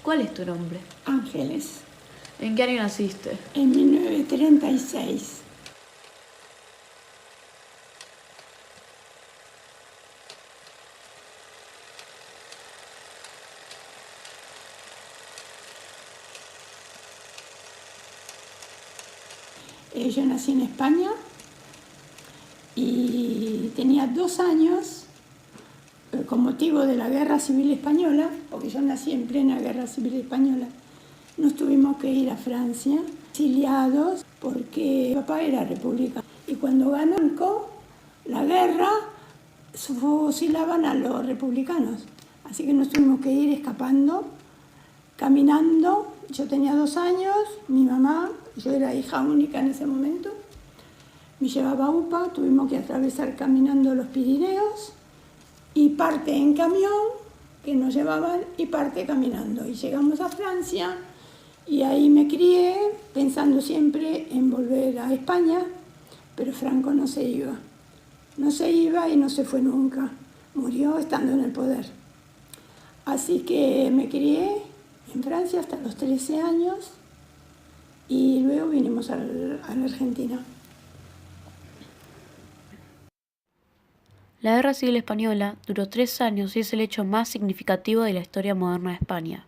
¿Cuál es tu nombre? Ángeles, ¿En qué año naciste? en 1936. Yo nací en España y tenía 2 años con motivo de la Guerra Civil Española, porque yo nací en plena Guerra Civil Española. Nos tuvimos que ir a Francia, exiliados, porque papá era republicano. Y cuando ganó la guerra, fusilaban a los republicanos. Así que nos tuvimos que ir escapando, caminando. Yo tenía 2 años, mi mamá, yo era hija única en ese momento, me llevaba a UPA, tuvimos que atravesar caminando los Pirineos, y parte en camión que nos llevaban y parte caminando. Y llegamos a Francia y ahí me crié pensando siempre en volver a España, pero Franco no se iba. No se iba y no se fue nunca. Murió estando en el poder. Así que me crié en Francia hasta los 13 años y luego vinimos a la Argentina. La Guerra Civil Española duró 3 años y es el hecho más significativo de la historia moderna de España.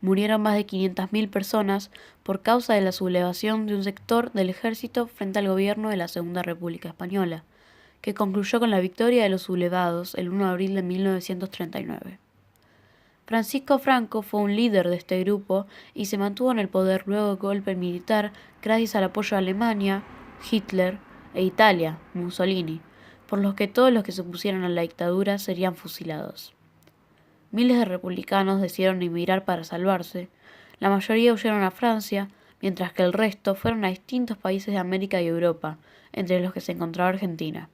Murieron más de 500.000 personas por causa de la sublevación de un sector del ejército frente al gobierno de la Segunda República Española, que concluyó con la victoria de los sublevados el 1 de abril de 1939. Francisco Franco fue un líder de este grupo y se mantuvo en el poder luego del golpe militar gracias al apoyo de Alemania, Hitler e Italia, Mussolini, por los que todos los que se opusieran a la dictadura serían fusilados. Miles de republicanos decidieron emigrar para salvarse. La mayoría huyeron a Francia, mientras que el resto fueron a distintos países de América y Europa, entre los que se encontraba Argentina.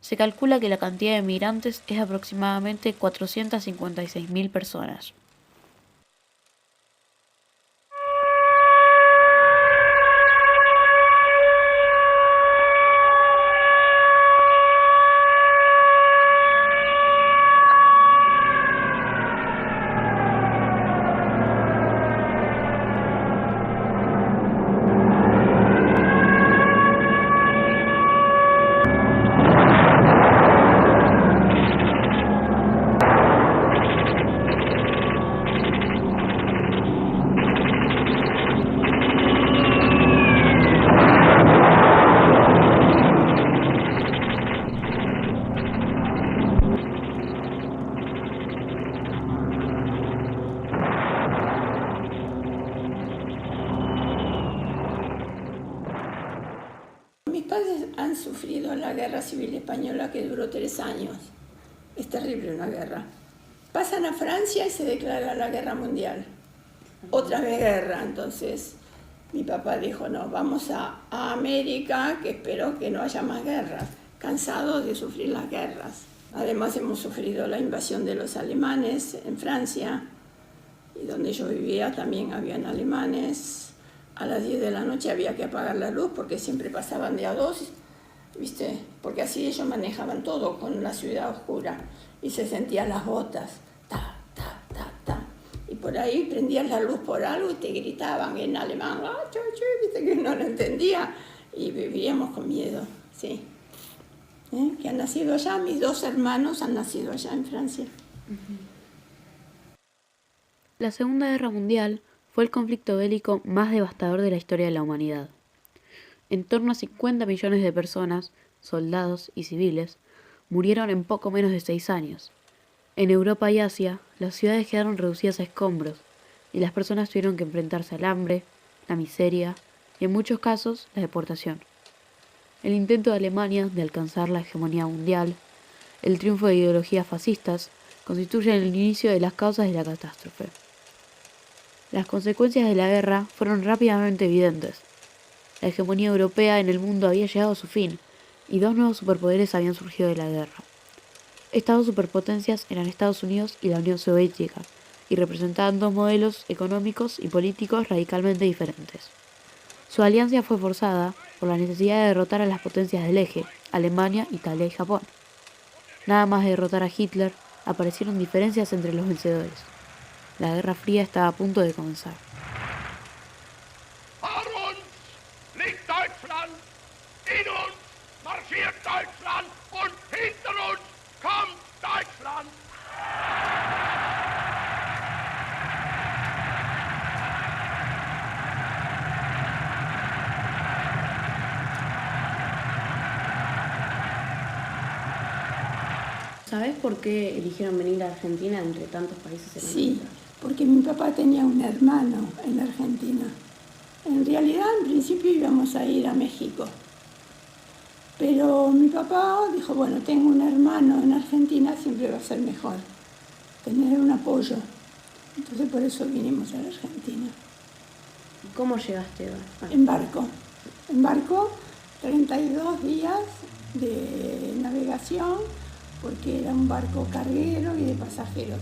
Se calcula que la cantidad de emigrantes es aproximadamente 456.000 personas. Mis padres han sufrido la Guerra Civil Española, que duró 3 años. Es terrible una guerra. Pasan a Francia y se declara la guerra mundial. Otra vez guerra. Entonces mi papá dijo, no, vamos a América, que espero que no haya más guerras. Cansado de sufrir las guerras. Además hemos sufrido la invasión de los alemanes en Francia, y donde yo vivía también habían alemanes. A las 10 de la noche había que apagar la luz porque siempre pasaban de a 2, ¿viste? Porque así ellos manejaban todo con la ciudad oscura y se sentían las botas, ta, ta, ta, ta. Y por ahí prendías la luz por algo y te gritaban en alemán, ¡ah, chu, chu! ¿Viste? Que no lo entendía y vivíamos con miedo, sí. Que han nacido allá, mis 2 hermanos han nacido allá en Francia. La Segunda Guerra Mundial fue el conflicto bélico más devastador de la historia de la humanidad. En torno a 50 millones de personas, soldados y civiles, murieron en poco menos de 6 años. En Europa y Asia, las ciudades quedaron reducidas a escombros y las personas tuvieron que enfrentarse al hambre, la miseria y, en muchos casos, la deportación. El intento de Alemania de alcanzar la hegemonía mundial, el triunfo de ideologías fascistas, constituyen el inicio de las causas de la catástrofe. Las consecuencias de la guerra fueron rápidamente evidentes. La hegemonía europea en el mundo había llegado a su fin, y 2 nuevos superpoderes habían surgido de la guerra. Estas 2 superpotencias eran Estados Unidos y la Unión Soviética, y representaban 2 modelos económicos y políticos radicalmente diferentes. Su alianza fue forzada por la necesidad de derrotar a las potencias del eje, Alemania, Italia y Japón. Nada más de derrotar a Hitler, aparecieron diferencias entre los vencedores. La Guerra Fría estaba a punto de comenzar. Vor uns liegt Deutschland, in uns marschiert Deutschland und hinter uns kommt Deutschland. ¿Sabés por qué eligieron venir a Argentina entre tantos países en el Sí, mundo? porque mi papá tenía un hermano en la Argentina. En realidad, en principio íbamos a ir a México. Pero mi papá dijo, bueno, tengo un hermano en Argentina, siempre va a ser mejor tener un apoyo. Entonces por eso vinimos a la Argentina. ¿Cómo llegaste? En barco, 32 días de navegación, porque era un barco carguero y de pasajeros.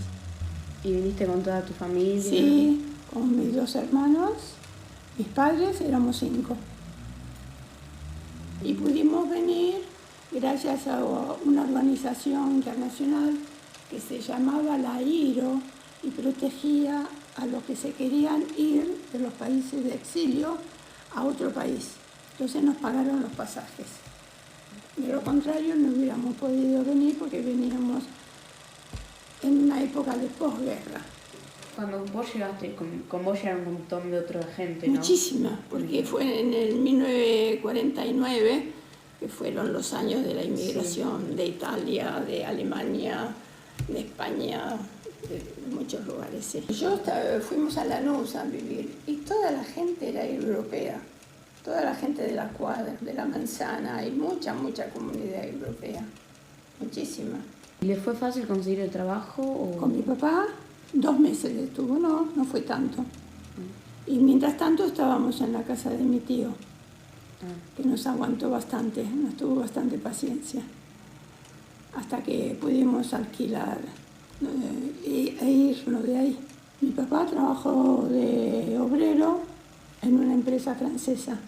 ¿Y viniste con toda tu familia? Sí, con mis 2 hermanos, mis padres, éramos 5. Y pudimos venir gracias a una organización internacional que se llamaba la IRO y protegía a los que se querían ir de los países de exilio a otro país. Entonces nos pagaron los pasajes. De lo contrario no hubiéramos podido venir porque veníamos en una época de posguerra. Cuando vos llegaste, con vos llegaron un montón de otra gente, ¿no? Muchísima, porque fue en el 1949, que fueron los años de la inmigración de Italia, de Alemania, de España, de muchos lugares. Sí. Fuimos a Lanús a vivir y toda la gente era europea, toda la gente de la cuadra, de la manzana, hay mucha comunidad europea, muchísima. ¿Y les fue fácil conseguir el trabajo? O... Con mi papá 2 meses estuvo, no fue tanto. Y mientras tanto estábamos en la casa de mi tío, que nos aguantó bastante, nos tuvo bastante paciencia, hasta que pudimos alquilar e irnos de ahí. Mi papá trabajó de obrero en una empresa francesa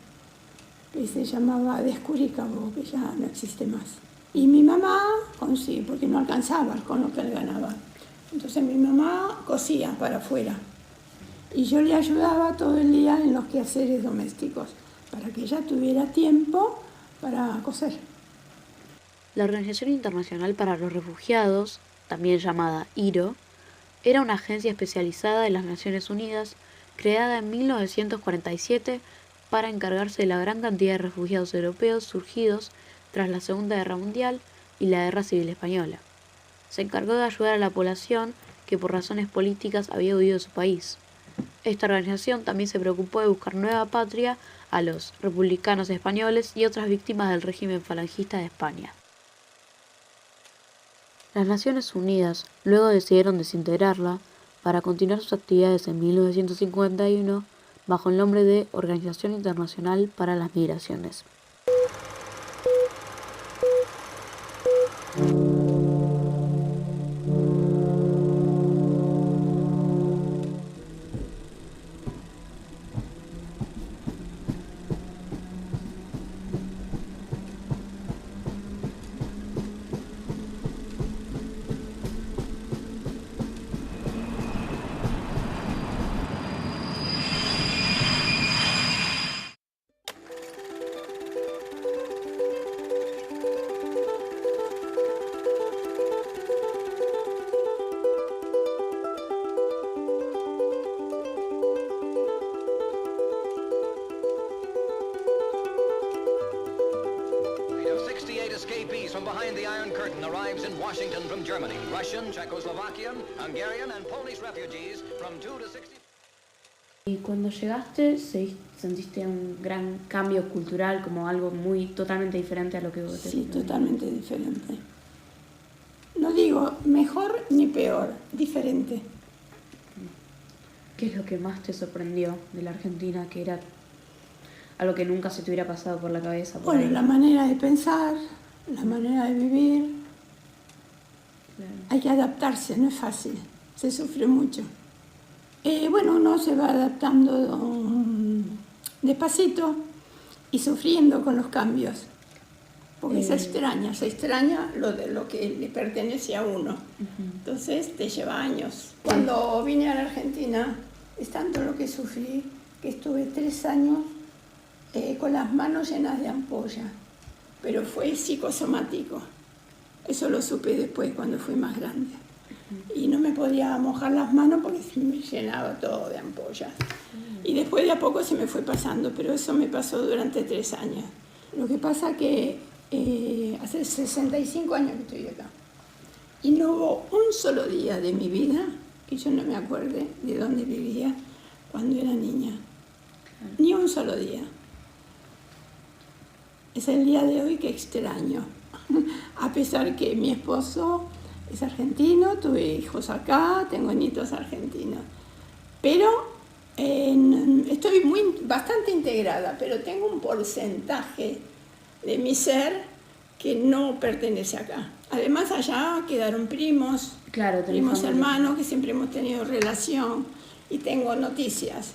que se llamaba Descuricabo, que ya no existe más. Y mi mamá, sí, porque no alcanzaba con lo que él ganaba. Entonces mi mamá cosía para afuera y yo le ayudaba todo el día en los quehaceres domésticos para que ella tuviera tiempo para coser. La Organización Internacional para los Refugiados, también llamada IRO, era una agencia especializada de las Naciones Unidas creada en 1947 para encargarse de la gran cantidad de refugiados europeos surgidos tras la Segunda Guerra Mundial y la Guerra Civil Española. Se encargó de ayudar a la población que por razones políticas había huido de su país. Esta organización también se preocupó de buscar nueva patria a los republicanos españoles y otras víctimas del régimen falangista de España. Las Naciones Unidas luego decidieron desintegrarla para continuar sus actividades en 1951 bajo el nombre de Organización Internacional para las Migraciones. escapees from behind the Iron Curtain arrives in Washington from Germany. Russian, Czechoslovakian, Hungarian and Polish refugees from 2 to 60... Y cuando llegaste, ¿sentiste un gran cambio cultural, como algo muy totalmente diferente a lo que vos Sí, totalmente diferente. No digo mejor ni peor, diferente. ¿Qué es lo que más te sorprendió de la Argentina, que era algo que nunca se te hubiera pasado por la cabeza? Bueno, la manera de pensar, la manera de vivir. Claro. Hay que adaptarse, no es fácil, se sufre mucho. Bueno, uno se va adaptando despacito y sufriendo con los cambios. Porque se extraña lo que le pertenece a uno. Entonces te lleva años. Cuando vine a la Argentina, es tanto lo que sufrí que estuve 3 años con las manos llenas de ampolla, pero fue psicosomático. Eso lo supe después cuando fui más grande. Y no me podía mojar las manos porque se me llenaba todo de ampollas. Y después de a poco se me fue pasando, pero eso me pasó durante 3 años. Lo que pasa que hace 65 años que estoy acá. Y no hubo un solo día de mi vida que yo no me acuerde de dónde vivía cuando era niña. Ni un solo día. Es el día de hoy que extraño. A pesar que mi esposo es argentino, tuve hijos acá, tengo nietos argentinos. Pero estoy bastante integrada, pero tengo un porcentaje de mi ser que no pertenece acá. Además allá quedaron primos, primos hermanos que siempre hemos tenido relación y tengo noticias.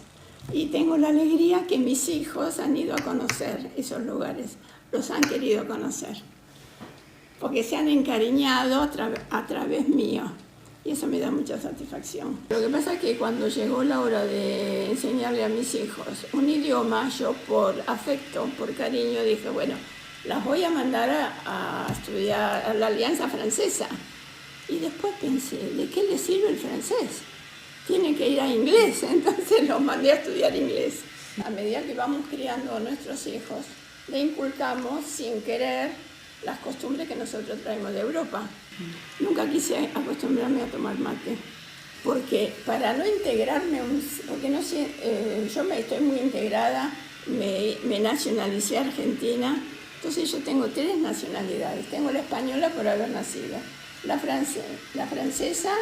Y tengo la alegría que mis hijos han ido a conocer esos lugares, los han querido conocer, porque se han encariñado a través mío. Y eso me da mucha satisfacción. Lo que pasa es que cuando llegó la hora de enseñarle a mis hijos un idioma, yo por afecto, por cariño, dije, bueno, las voy a mandar a estudiar a la Alianza Francesa. Y después pensé, ¿de qué les sirve el francés? Tienen que ir a inglés, entonces los mandé a estudiar inglés. A medida que vamos criando a nuestros hijos, le inculcamos sin querer las costumbres que nosotros traemos de Europa. Nunca quise acostumbrarme a tomar mate, porque para no integrarme, porque no sé, yo estoy muy integrada, me nacionalicé argentina, entonces yo tengo 3 nacionalidades. Tengo la española por haber nacido, la francesa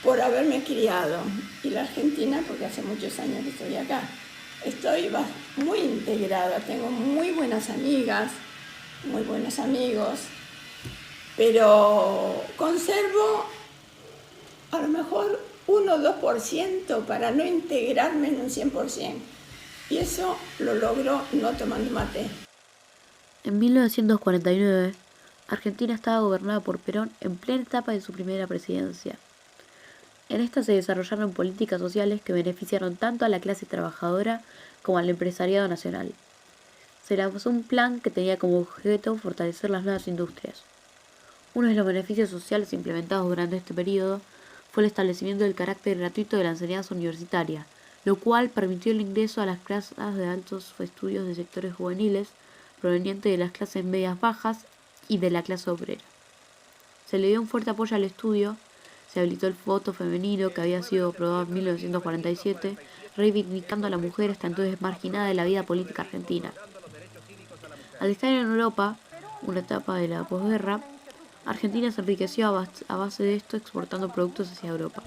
por haberme criado y la argentina porque hace muchos años que estoy acá. Estoy muy integrada, tengo muy buenas amigas, muy buenos amigos, pero conservo a lo mejor 1 o 2% para no integrarme en un 100%. Y eso lo logro no tomando mate. En 1949, Argentina estaba gobernada por Perón en plena etapa de su primera presidencia. En esta se desarrollaron políticas sociales que beneficiaron tanto a la clase trabajadora como al empresariado nacional. Se elaboró un plan que tenía como objeto fortalecer las nuevas industrias. Uno de los beneficios sociales implementados durante este periodo fue el establecimiento del carácter gratuito de la enseñanza universitaria, lo cual permitió el ingreso a las plazas de altos estudios de sectores juveniles provenientes de las clases medias bajas y de la clase obrera. Se le dio un fuerte apoyo al estudio, se habilitó el voto femenino que había sido aprobado en 1947, reivindicando a la mujer hasta entonces marginada de la vida política argentina. Al estar en Europa, una etapa de la posguerra, Argentina se enriqueció a base de esto exportando productos hacia Europa.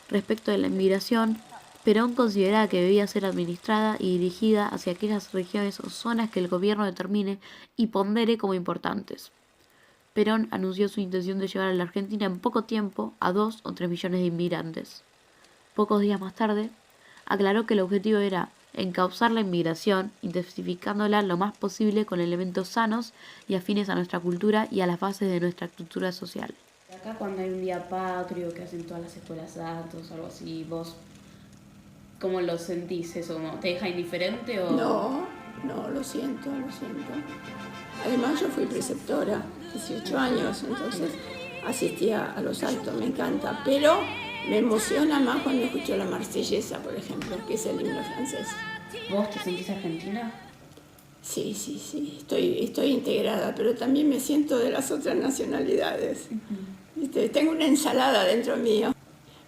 Respecto de la inmigración, Perón consideraba que debía ser administrada y dirigida hacia aquellas regiones o zonas que el gobierno determine y pondere como importantes. Perón anunció su intención de llevar a la Argentina en poco tiempo a 2 o 3 millones de inmigrantes. Pocos días más tarde, aclaró que el objetivo era encauzar la inmigración, intensificándola lo más posible con elementos sanos y afines a nuestra cultura y a las bases de nuestra estructura social. Acá cuando hay un día patrio que hacen todas las escuelas datos o algo así, ¿vos cómo lo sentís eso? ¿Te deja indiferente o...? No, lo siento. Además yo fui preceptora, 18 años, entonces asistía a los actos, me encanta, pero me emociona más cuando escucho la Marsellesa, por ejemplo, que es el himno francés. ¿Vos te sentís argentina? Sí, estoy integrada, pero también me siento de las otras nacionalidades. ¿Viste? Tengo una ensalada dentro mío.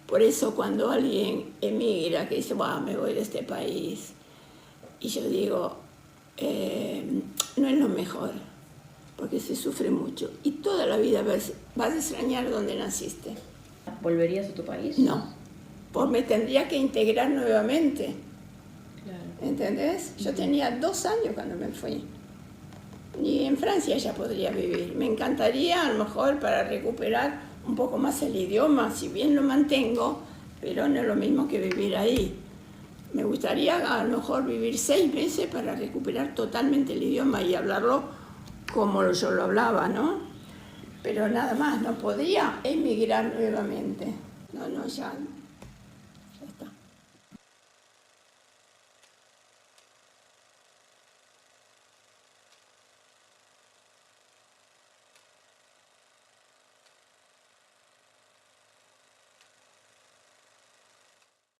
Por eso cuando alguien emigra, que dice, me voy de este país, y yo digo, no es lo mejor, porque se sufre mucho. Y toda la vida vas a extrañar donde naciste. ¿Volverías a tu país? No, porque me tendría que integrar nuevamente. Claro. ¿Entendés? Yo tenía 2 años cuando me fui. Ni en Francia ya podría vivir. Me encantaría, a lo mejor, para recuperar un poco más el idioma, si bien lo mantengo, pero no es lo mismo que vivir ahí. Me gustaría, a lo mejor, vivir 6 meses para recuperar totalmente el idioma y hablarlo como yo lo hablaba, ¿no? Pero nada más, no podía emigrar nuevamente. No, ya